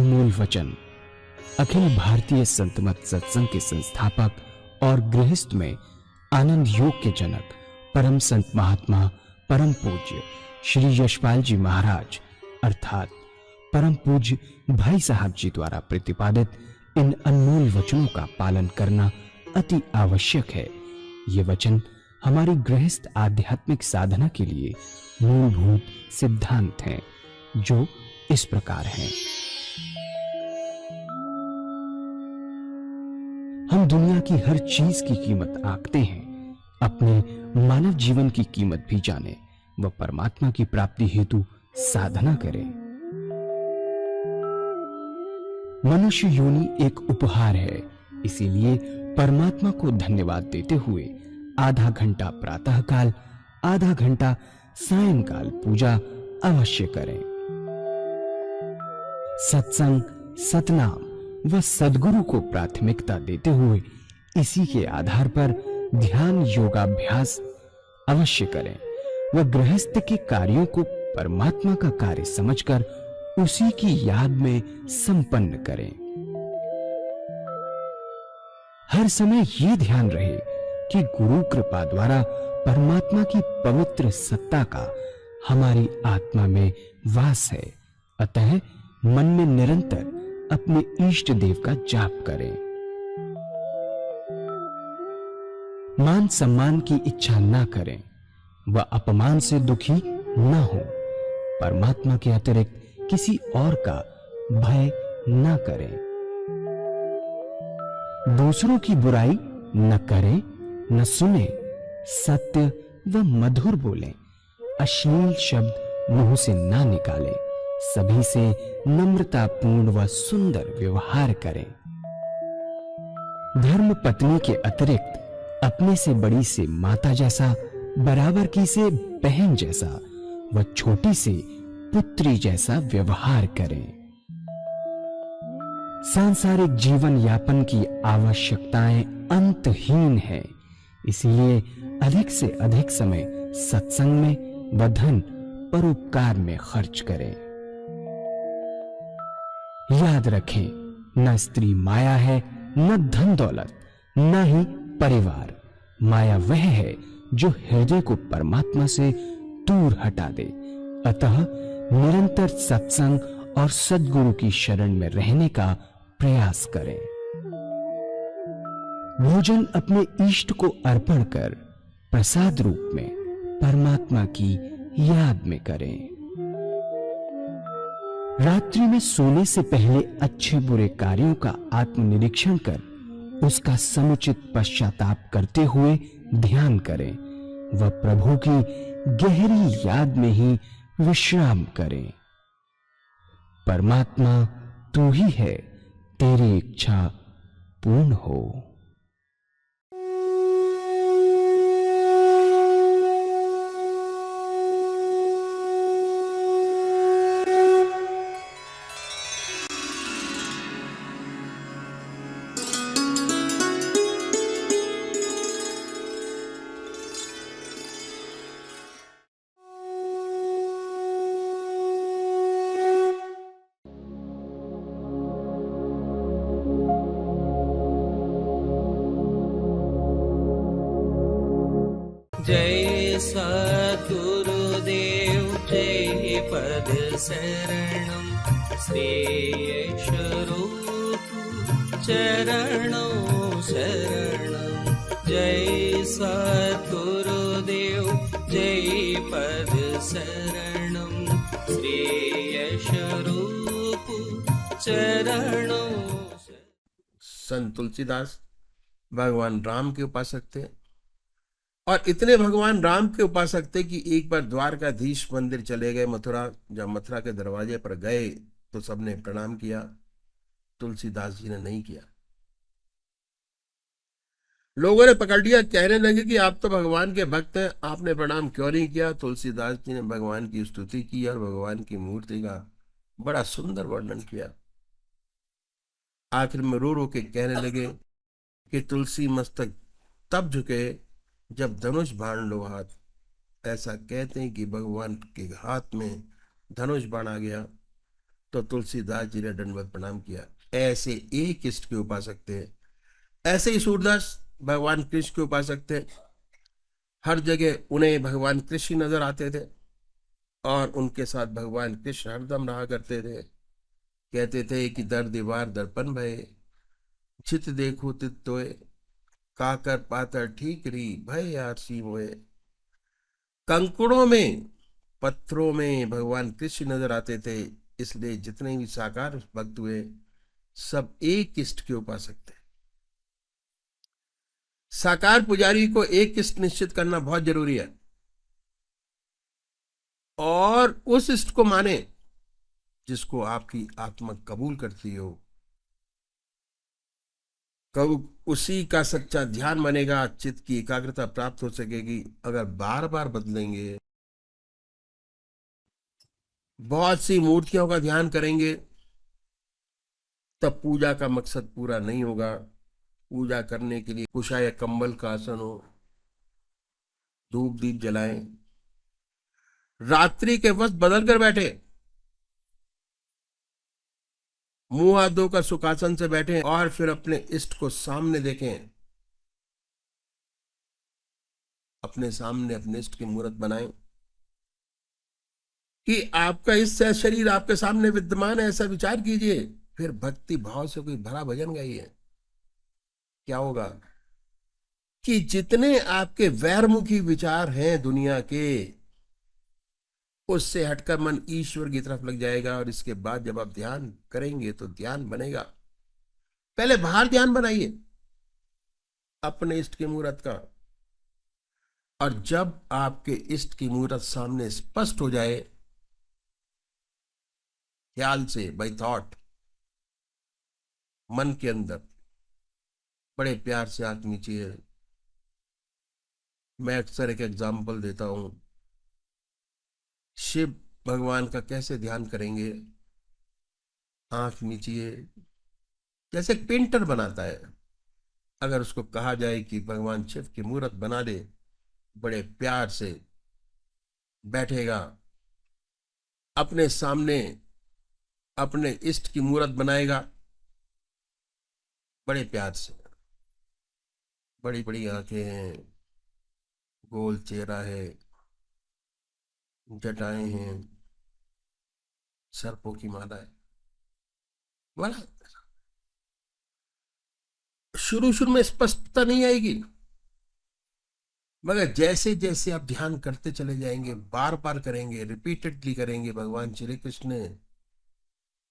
अनमोल वचन अखिल भारतीय संत मत सत्संग के संस्थापक और गृहस्थ में आनंद योग के जनक परम संत महात्मा परम पूज्य श्री यशपाल जी महाराज अर्थात परम पूज्य भाई साहब जी द्वारा प्रतिपादित इन अनमोल वचनों का पालन करना अति आवश्यक है। ये वचन हमारी गृहस्थ आध्यात्मिक साधना के लिए मूलभूत सिद्धांत हैं, जो इस प्रकार हैं। हम दुनिया की हर चीज की कीमत आंकते हैं, अपने मानव जीवन की कीमत भी जाने व परमात्मा की प्राप्ति हेतु साधना करें। मनुष्य योनि एक उपहार है, इसीलिए परमात्मा को धन्यवाद देते हुए आधा घंटा प्रातःकाल, आधा घंटा सायंकाल पूजा अवश्य करें। सत्संग, सतनाम व सद्गुरु को प्राथमिकता देते हुए इसी के आधार पर ध्यान योगाभ्यास अवश्य करें व गृहस्थ के कार्यों को परमात्मा का कार्य समझकर उसी की याद में संपन्न करें। हर समय ये ध्यान रहे कि गुरु कृपा द्वारा परमात्मा की पवित्र सत्ता का हमारी आत्मा में वास है, अतः मन में निरंतर अपने इष्ट देव का जाप करें। मान सम्मान की इच्छा ना करें व अपमान से दुखी ना हो। परमात्मा के अतिरिक्त किसी और का भय ना करें। दूसरों की बुराई न करें, न सुने, सत्य व मधुर बोलें, अश्लील शब्द मुंह से ना निकालें, सभी से नम्रतापूर्ण व सुंदर व्यवहार करें। धर्म पत्नी के अतिरिक्त अपने से बड़ी से माता जैसा, बराबर की से बहन जैसा व छोटी से पुत्री जैसा व्यवहार करें। सांसारिक जीवन यापन की आवश्यकताएं अंतहीन है, इसलिए अधिक से अधिक समय सत्संग में व धन परोपकार में खर्च करें। याद रखें, न स्त्री माया है, न धन दौलत, न ही परिवार। माया वह है जो हृदय को परमात्मा से दूर हटा दे। अतः निरंतर सत्संग और सद्गुरु की शरण में रहने का प्रयास करें। भोजन अपने इष्ट को अर्पण कर प्रसाद रूप में परमात्मा की याद में करें। रात्रि में सोने से पहले अच्छे बुरे कार्यों का आत्मनिरीक्षण कर उसका समुचित पश्चाताप करते हुए ध्यान करें व प्रभु की गहरी याद में ही विश्राम करें। परमात्मा तू ही है, तेरी इच्छा पूर्ण हो। जय सद्गुरुदेव जय पद शरणम श्रेयस्वरूप चरणों शरणम। जय सद्गुरुदेव जय पद शरणम श्रेयस्वरूप चरणों। संत तुलसीदास भगवान राम के उपासक थे और इतने भगवान राम के उपासक थे कि एक बार द्वारकाधीश मंदिर चले गए मथुरा। जब मथुरा के दरवाजे पर गए तो सबने प्रणाम किया, तुलसीदास जी ने नहीं किया। लोगों ने पकड़ लिया, कहने लगे कि आप तो भगवान के भक्त हैं, आपने प्रणाम क्यों नहीं किया। तुलसीदास जी ने भगवान की स्तुति की और भगवान की मूर्ति का बड़ा सुंदर वर्णन किया। आखिर में रो रो के कहने लगे कि तुलसी मस्तक तब झुके जब धनुष बाण लो हाथ। ऐसा कहते हैं कि भगवान के हाथ में धनुष बाण आ गया तो तुलसीदास जी ने दंडवत प्रणाम किया। ऐसे एक इष्ट के उपासक थे। ऐसे ही सूरदास भगवान कृष्ण के उपासक थे। हर जगह उन्हें भगवान कृष्ण नजर आते थे और उनके साथ भगवान कृष्ण हरदम रहा करते थे। कहते थे कि दर दीवार दर्पण भय, चित देखो तित तोय, काकर पातर ठीक रही भय आरसी मोए। कंकड़ों में, पत्थरों में भगवान कृष्ण नजर आते थे, इसलिए जितने भी साकार भक्त हुए सब एक इष्ट के उपासक थे। साकार पुजारी को एक इष्ट निश्चित करना बहुत जरूरी है और उस इष्ट को माने जिसको आपकी आत्मा कबूल करती हो। कब उसी का सच्चा ध्यान बनेगा, चित्त की एकाग्रता प्राप्त हो सकेगी। अगर बार बार बदलेंगे, बहुत सी मूर्तियों का ध्यान करेंगे, तब पूजा का मकसद पूरा नहीं होगा। पूजा करने के लिए कुशा या कंबल का आसन हो, धूप दीप जलाएं, रात्रि के वक्त बदल कर बैठे, मुंह हाथ धोकर सुखासन से बैठे और फिर अपने इष्ट को सामने देखें। अपने सामने अपने इष्ट की मूर्त बनाएं कि आपका इष्ट शरीर आपके सामने विद्यमान है, ऐसा विचार कीजिए। फिर भक्ति भाव से कोई भरा भजन गाइए। क्या होगा कि जितने आपके वैरमुखी विचार हैं दुनिया के, उससे हटकर मन ईश्वर की तरफ लग जाएगा। और इसके बाद जब आप ध्यान करेंगे तो ध्यान बनेगा। पहले बाहर ध्यान बनाइए अपने इष्ट की मूर्त का, और जब आपके इष्ट की मूर्त सामने स्पष्ट हो जाए ख्याल से, बाय थॉट, मन के अंदर, बड़े प्यार से हाथ नीचे। मैं अक्सर एक एग्जाम्पल देता हूं, शिव भगवान का कैसे ध्यान करेंगे। आंख नीचिए, जैसे एक पेंटर बनाता है। अगर उसको कहा जाए कि भगवान शिव की मूर्त बना दे, बड़े प्यार से बैठेगा, अपने सामने अपने इष्ट की मूर्त बनाएगा, बड़े प्यार से। बड़ी बड़ी आंखें हैं, गोल चेहरा है, जटाएं हैं, सर्पों की माला है। बड़ा शुरू शुरू में स्पष्टता नहीं आएगी, मगर जैसे जैसे आप ध्यान करते चले जाएंगे, बार बार करेंगे, रिपीटेडली करेंगे। भगवान श्री कृष्ण ने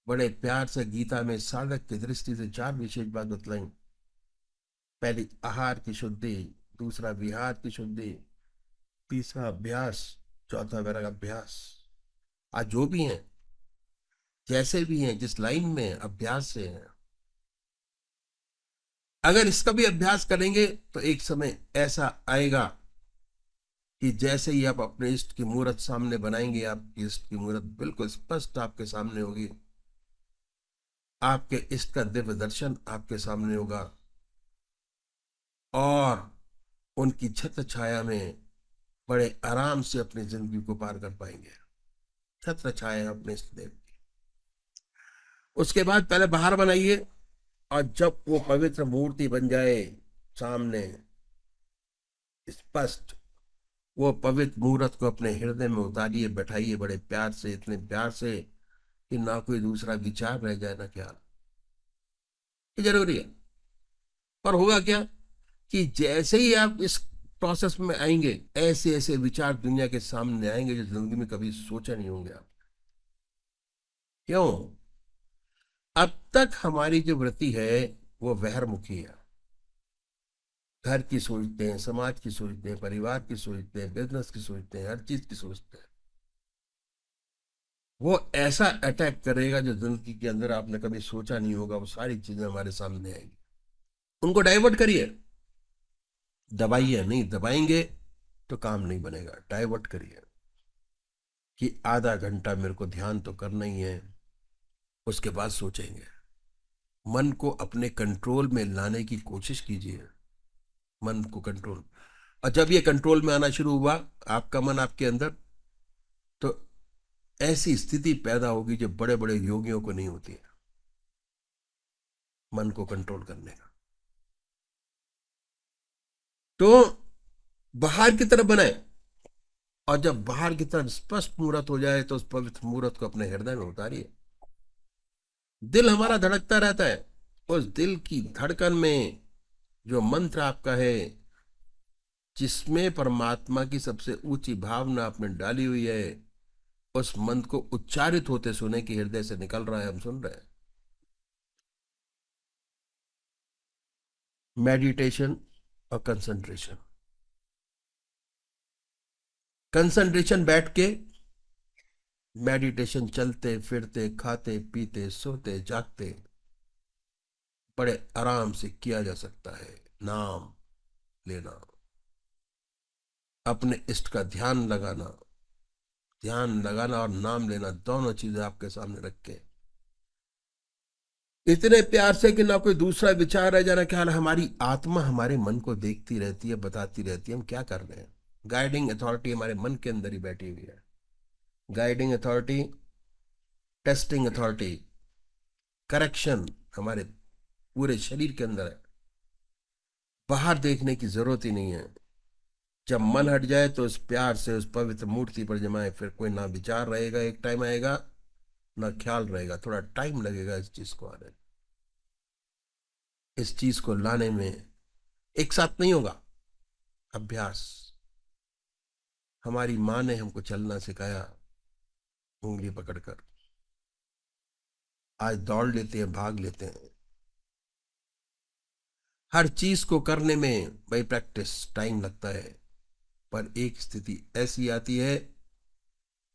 बड़े प्यार से गीता में साधक की दृष्टि से 4 विशेष बात बतलाई। पहली आहार की शुद्धि, दूसरा विहार की शुद्धि, तीसरा अभ्यास, चौथा वैराग अभ्यास। आज जो भी हैं, जैसे भी हैं, जिस लाइन में अभ्यास से हैं, अगर इसका भी अभ्यास करेंगे तो एक समय ऐसा आएगा कि जैसे ही आप अपने इष्ट की मूर्त सामने बनाएंगे, आपकी इष्ट की मूर्त बिल्कुल स्पष्ट आपके सामने होगी। आपके इष्ट का दिव्य दर्शन आपके सामने होगा और उनकी छत्र छाया में बड़े आराम से अपनी जिंदगी को पार कर पाएंगे। छत्र छाया अपने इष्ट देव की। उसके बाद पहले बाहर बनाइए, और जब वो पवित्र मूर्ति बन जाए सामने स्पष्ट, वो पवित्र मूर्त को अपने हृदय में उतारिए, बैठाइए बड़े प्यार से, इतने प्यार से कि ना कोई दूसरा विचार रह जाए, ना ख्याल। ये जरूरी है। पर होगा क्या कि जैसे ही आप इस प्रोसेस में आएंगे, ऐसे ऐसे विचार दुनिया के सामने आएंगे जो जिंदगी में कभी सोचा नहीं होंगे आप। क्यों? अब तक हमारी जो वृत्ति है वो वहरमुखी है। घर की सोचते हैं, समाज की सोचते हैं, परिवार की सोचते हैं, बिजनेस की सोचते हैं, हर चीज की सोचते हैं। वो ऐसा अटैक करेगा जो जिंदगी के अंदर आपने कभी सोचा नहीं होगा। वो सारी चीजें हमारे सामने आएंगी। उनको डाइवर्ट करिए, दबाइए नहीं। दबाएंगे तो काम नहीं बनेगा। डाइवर्ट करिए कि आधा घंटा मेरे को ध्यान तो करना ही है, उसके बाद सोचेंगे। मन को अपने कंट्रोल में लाने की कोशिश कीजिए, मन को कंट्रोल। और जब ये कंट्रोल में आना शुरू हुआ आपका मन आपके अंदर, तो ऐसी स्थिति पैदा होगी जो बड़े बड़े योगियों को नहीं होती है, मन को कंट्रोल करने का। तो बाहर की तरफ बनाए, और जब बाहर की तरफ स्पष्ट मुहूर्त हो जाए तो उस पवित्र मुहूर्त को अपने हृदय में उतारिए। दिल हमारा धड़कता रहता है, उस दिल की धड़कन में जो मंत्र आपका है, जिसमें परमात्मा की सबसे ऊंची भावना आपने डाली हुई है, उस मंत्र को उच्चारित होते सुने कि हृदय से निकल रहा है, हम सुन रहे हैं। मेडिटेशन और कंसंट्रेशन। कंसंट्रेशन बैठ के, मेडिटेशन चलते फिरते खाते पीते सोते जागते बड़े आराम से किया जा सकता है। नाम लेना, अपने इष्ट का ध्यान लगाना और नाम लेना, दोनों चीजें आपके सामने रख के इतने प्यार से कि ना कोई दूसरा विचार रह जाना। क्या हमारी आत्मा हमारे मन को देखती रहती है, बताती रहती है हम क्या कर रहे हैं। गाइडिंग अथॉरिटी हमारे मन के अंदर ही बैठी हुई है। Guiding authority, testing authority, correction हमारे पूरे शरीर के अंदर है। बाहर देखने की जरूरत ही नहीं है। जब मन हट जाए तो उस प्यार से उस पवित्र मूर्ति पर जमाए, फिर कोई ना विचार रहेगा, एक टाइम आएगा ना ख्याल रहेगा। थोड़ा टाइम लगेगा इस चीज को आने, इस चीज को लाने में एक साथ नहीं होगा। अभ्यास। हमारी माँ ने हमको चलना सिखाया उंगली पकड़कर, आज दौड़ लेते हैं, भाग लेते हैं। हर चीज को करने में भाई प्रैक्टिस टाइम लगता है, पर एक स्थिति ऐसी आती है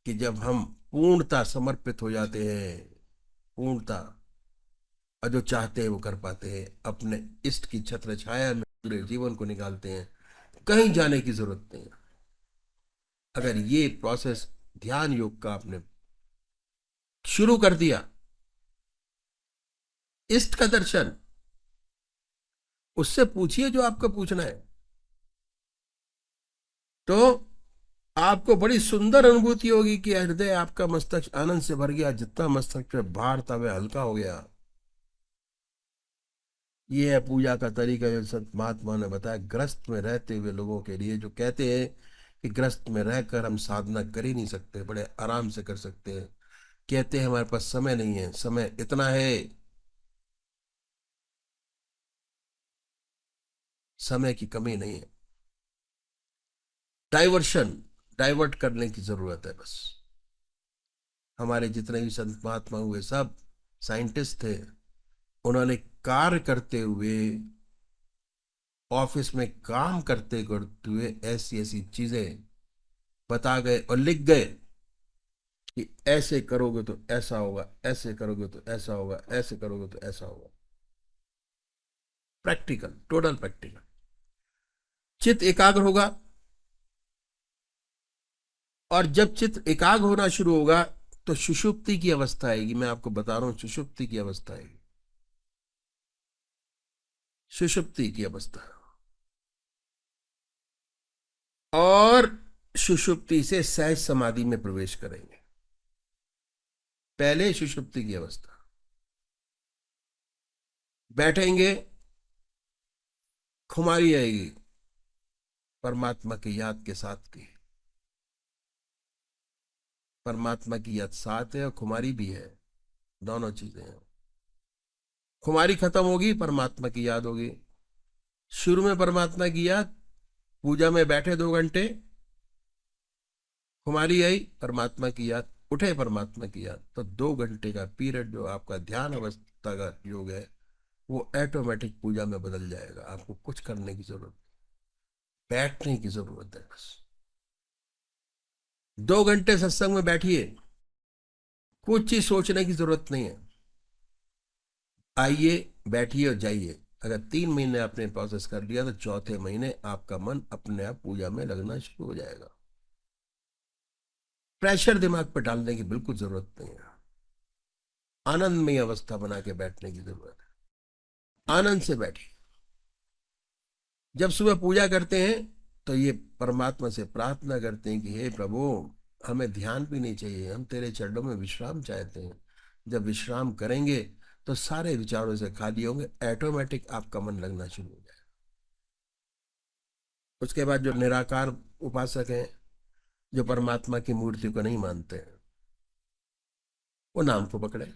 कि जब हम पूर्णता समर्पित हो जाते हैं, पूर्णता, और जो चाहते हैं वो कर पाते हैं। अपने इष्ट की छत्र छाया में पूरे जीवन को निकालते हैं, कहीं जाने की जरूरत नहीं। अगर ये प्रोसेस ध्यान योग का आपने शुरू कर दिया, इष्ट का दर्शन, उससे पूछिए जो आपको पूछना है, तो आपको बड़ी सुंदर अनुभूति होगी कि हृदय आपका मस्तक आनंद से भर गया। जितना मस्तक पे भार था वह हल्का हो गया। ये है पूजा का तरीका जो संत महात्मा ने बताया ग्रस्त में रहते हुए लोगों के लिए, जो कहते हैं कि ग्रस्त में रहकर हम साधना कर ही नहीं सकते, बड़े आराम से कर सकते हैं। कहते हैं हमारे पास समय नहीं है, समय इतना है, समय की कमी नहीं है। डाइवर्ट करने की जरूरत है बस। हमारे जितने भी संत महात्मा हुए सब साइंटिस्ट थे, उन्होंने कार्य करते हुए, ऑफिस में काम करते करते हुए ऐसी ऐसी चीजें बता गए और लिख गए कि ऐसे करोगे तो ऐसा होगा, ऐसे करोगे तो ऐसा होगा, ऐसे करोगे तो ऐसा होगा। Practical, total practical. चित्त एकाग्र होगा, और जब चित्त एकाग्र होना शुरू होगा तो सुषुप्ति की अवस्था आएगी। मैं आपको बता रहा हूं, सुषुप्ति की अवस्था आएगी, सुषुप्ति की अवस्था। और सुषुप्ति से सहज समाधि में प्रवेश करेंगे। पहले सुषुप्ति की अवस्था, बैठेंगे, खुमारी आएगी परमात्मा की याद के साथ की। परमात्मा की याद साथ है और खुमारी भी है, दोनों चीजें हैं। खुमारी खत्म होगी, परमात्मा की याद होगी। शुरू में परमात्मा की याद, पूजा में बैठे 2 घंटे, खुमारी आई, परमात्मा की याद, उठे परमात्मा की याद, तो 2 घंटे का पीरियड जो आपका ध्यान अवस्था का योग है वो ऑटोमेटिक पूजा में बदल जाएगा। आपको कुछ करने की जरूरत, बैठने की जरूरत है बस। 2 घंटे सत्संग में बैठिए, कुछ चीज सोचने की जरूरत नहीं है। आइए, बैठिए और जाइए। अगर 3 महीने आपने प्रोसेस कर लिया तो चौथे महीने आपका मन अपने आप पूजा में लगना शुरू हो जाएगा। प्रेशर दिमाग पर डालने की बिल्कुल जरूरत नहीं है। आनंदमय अवस्था बना के बैठने की जरूरत है। आनंद से बैठिए। जब सुबह पूजा करते हैं तो ये परमात्मा से प्रार्थना करते हैं कि हे प्रभु, हमें ध्यान भी नहीं चाहिए, हम तेरे चरणों में विश्राम चाहते हैं। जब विश्राम करेंगे तो सारे विचारों से खाली होंगे, ऑटोमेटिक आपका मन लगना शुरू हो जाएगा। उसके बाद जो निराकार उपासक हैं, जो परमात्मा की मूर्ति को नहीं मानते हैं, वो नाम को पकड़े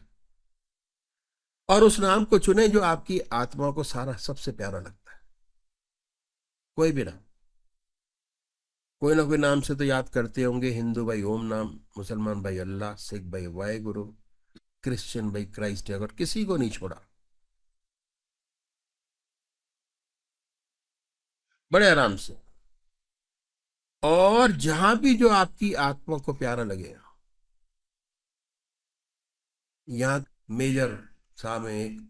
और उस नाम को चुने जो आपकी आत्मा को सारा सबसे प्यारा लगता है। कोई भी नाम, कोई ना कोई नाम से तो याद करते होंगे। हिंदू भाई ओम नाम, मुसलमान भाई अल्लाह, सिख भाई वाहेगुरु, क्रिश्चियन भाई क्राइस्ट, अगर किसी को नहीं छोड़ा, बड़े आराम से। और जहां भी जो आपकी आत्मा को प्यारा लगे, यहाँ मेजर साहब में एक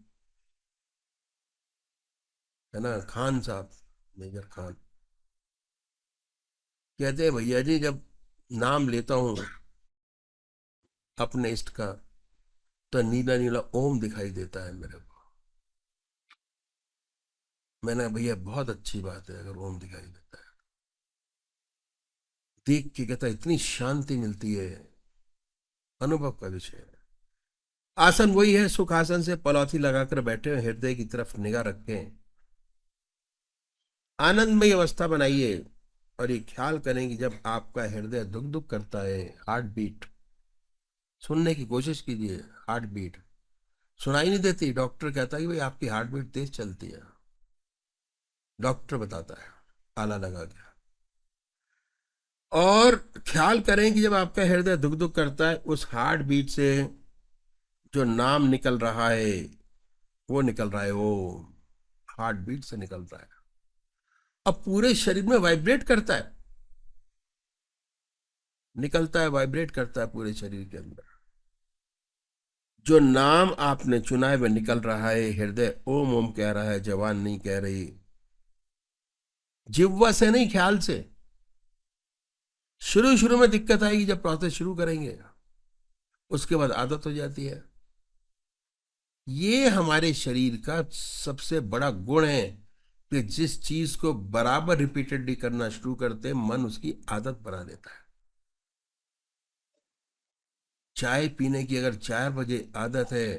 है ना, खान साहब, मेजर खान, कहते हैं भैया जी जब नाम लेता हूं अपने इष्ट का तो नीला नीला ओम दिखाई देता है मेरे को। मैंने भैया बहुत अच्छी बात है अगर ओम दिखाई देता है, देख के कहता इतनी शांति मिलती है, अनुभव का विषय है। आसन वही है, सुख आसन से पलौथी लगाकर बैठे हुए हृदय की तरफ निगाह रखें, आनंदमय अवस्था बनाइए और ये ख्याल करें कि जब आपका हृदय दुख दुख करता है, हार्ट बीट सुनने की कोशिश कीजिए। हार्ट बीट सुनाई नहीं देती, डॉक्टर कहता है कि भाई आपकी हार्ट बीट तेज चलती है, डॉक्टर बताता है आला लगा के। और ख्याल करें कि जब आपका हृदय दुख दुख करता है, उस हार्ट बीट से जो नाम निकल रहा है वो निकल रहा है, वो हार्ट बीट से निकल रहा है, अब पूरे शरीर में वाइब्रेट करता है, निकलता है, वाइब्रेट करता है पूरे शरीर के अंदर। जो नाम आपने चुना है वह निकल रहा है, हृदय ओम ओम कह रहा है, जवान नहीं कह रही, जिह्वा से नहीं, ख्याल से। शुरू शुरू में दिक्कत आएगी, जब प्रोसेस शुरू करेंगे उसके बाद आदत हो जाती है। ये हमारे शरीर का सबसे बड़ा गुण है कि जिस चीज को बराबर रिपीटेडली करना शुरू करते हैं, मन उसकी आदत बना देता है। चाय पीने की अगर 4 बजे आदत है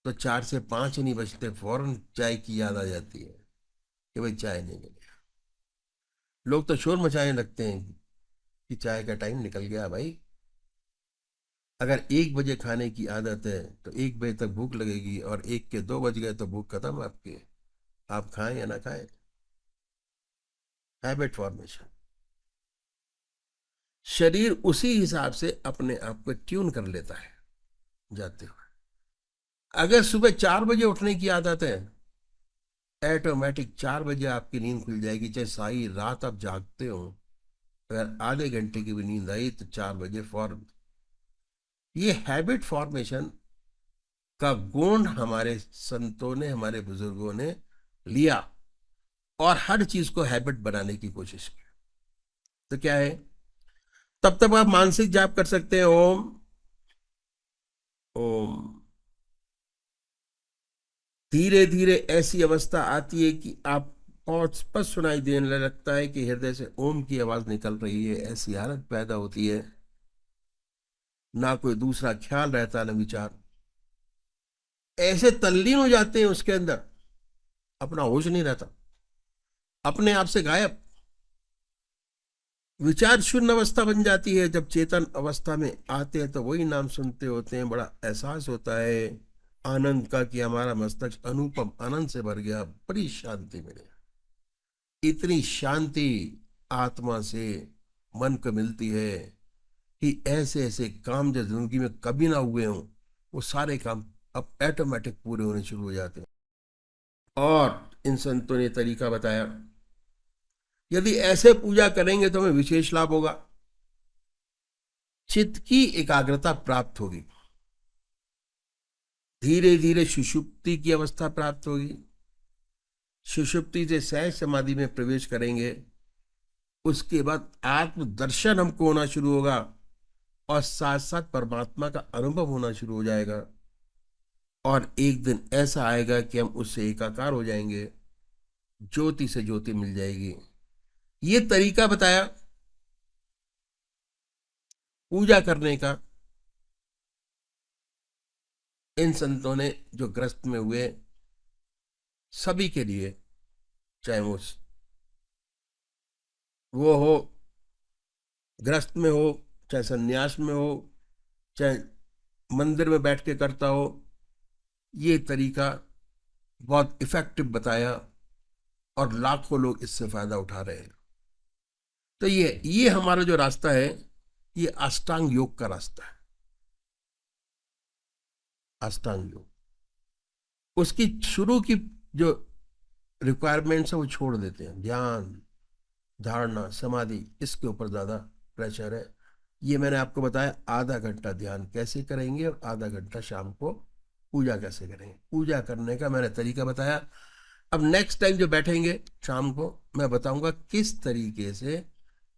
तो 4 से 5 ही नहीं बजते फौरन चाय की याद आ जाती है कि भाई चाय नहीं मिली। लोग तो शोर मचाने लगते हैं कि चाय का टाइम निकल गया भाई। अगर 1 बजे खाने की आदत है तो 1 बजे तक भूख लगेगी, और 1 के 2 बज गए तो भूख खत्म आपकी, आप खाएं या ना खाएं। हैबिट फॉर्मेशन, शरीर उसी हिसाब से अपने आप को ट्यून कर लेता है जाते हुए। अगर सुबह 4 बजे उठने की आदत है, ऑटोमेटिक 4 बजे आपकी नींद खुल जाएगी, चाहे सारी रात आप जागते हो, अगर आधे घंटे की भी नींद आई तो 4 बजे फौरन। ये हैबिट फॉर्मेशन का गुण हमारे संतों ने, हमारे बुजुर्गों ने लिया और हर चीज को हैबिट बनाने की कोशिश की। तो क्या है, तब तक आप मानसिक जाप कर सकते हैं, ओम ओम। धीरे धीरे ऐसी अवस्था आती है कि आप बहुत स्पष्ट सुनाई देने लगता है कि हृदय से ओम की आवाज निकल रही है। ऐसी हालत पैदा होती है, ना कोई दूसरा ख्याल रहता, ना विचार, ऐसे तल्लीन हो जाते हैं उसके अंदर, अपना होश नहीं रहता, अपने आप से गायब। विचार शून्य अवस्था बन जाती है। जब चेतन अवस्था में आते हैं तो वही नाम सुनते होते हैं, बड़ा एहसास होता है आनंद का कि हमारा मस्तक अनुपम आनंद से भर गया, बड़ी शांति मिले। इतनी शांति आत्मा से मन को मिलती है कि ऐसे ऐसे काम जो जिंदगी में कभी ना हुए हों, वो सारे काम अब ऑटोमेटिक पूरे होने शुरू हो जाते हैं। और इन संतों ने तरीका बताया, यदि ऐसे पूजा करेंगे तो हमें विशेष लाभ होगा। चित्त की एकाग्रता प्राप्त होगी, धीरे धीरे सुषुप्ति की अवस्था प्राप्त होगी, सुषुप्ति से सहज समाधि में प्रवेश करेंगे। उसके बाद आत्म दर्शन हमको होना शुरू होगा और साथ साथ परमात्मा का अनुभव होना शुरू हो जाएगा। और एक दिन ऐसा आएगा कि हम उससे एकाकार हो जाएंगे, ज्योति से ज्योति मिल जाएगी। ये तरीका बताया। पूजा करने का इन संतों ने जो ग्रस्त में हुए सभी के लिए, चाहे वो हो ग्रस्त में हो, चाहे संन्यास में हो, चाहे मंदिर में बैठ के करता हो, ये तरीका बहुत इफेक्टिव बताया और लाखों लोग इससे फायदा उठा रहे हैं। तो ये हमारा जो रास्ता है, ये अष्टांग योग का रास्ता है। अष्टांग योग, उसकी शुरू की जो रिक्वायरमेंट्स है वो छोड़ देते हैं। ध्यान, धारणा, समाधि, इसके ऊपर ज्यादा प्रेशर है। ये मैंने आपको बताया, आधा घंटा ध्यान कैसे करेंगे और आधा घंटा शाम को पूजा कैसे करेंगे। पूजा करने का मैंने तरीका बताया। अब नेक्स्ट टाइम जो बैठेंगे शाम को, मैं बताऊंगा किस तरीके से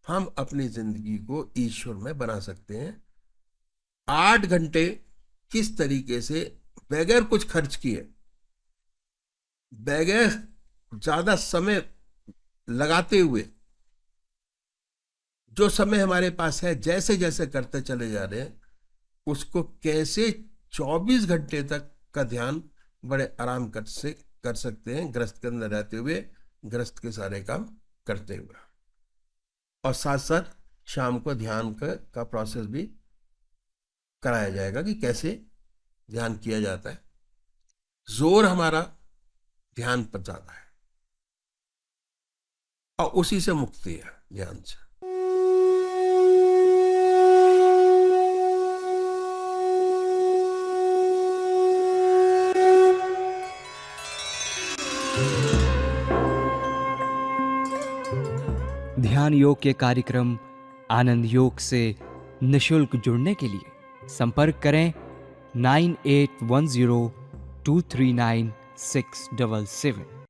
हम अपनी जिंदगी को ईश्वर में बना सकते हैं। 8 घंटे किस तरीके से बगैर कुछ खर्च किए, बगैर ज्यादा समय लगाते हुए, जो समय हमारे पास है जैसे जैसे करते चले जा रहे हैं, उसको कैसे 24 घंटे तक का ध्यान बड़े आराम कर सकते हैं, ग्रस्त के अंदर रहते हुए, ग्रस्त के सारे काम करते हुए। और साथ साथ शाम को ध्यान का प्रोसेस भी कराया जाएगा कि कैसे ध्यान किया जाता है। जोर हमारा ध्यान पर ज्यादा है और उसी से मुक्ति है, ध्यान से। ध्यान योग के कार्यक्रम आनंद योग से निशुल्क जुड़ने के लिए संपर्क करें 9810239677।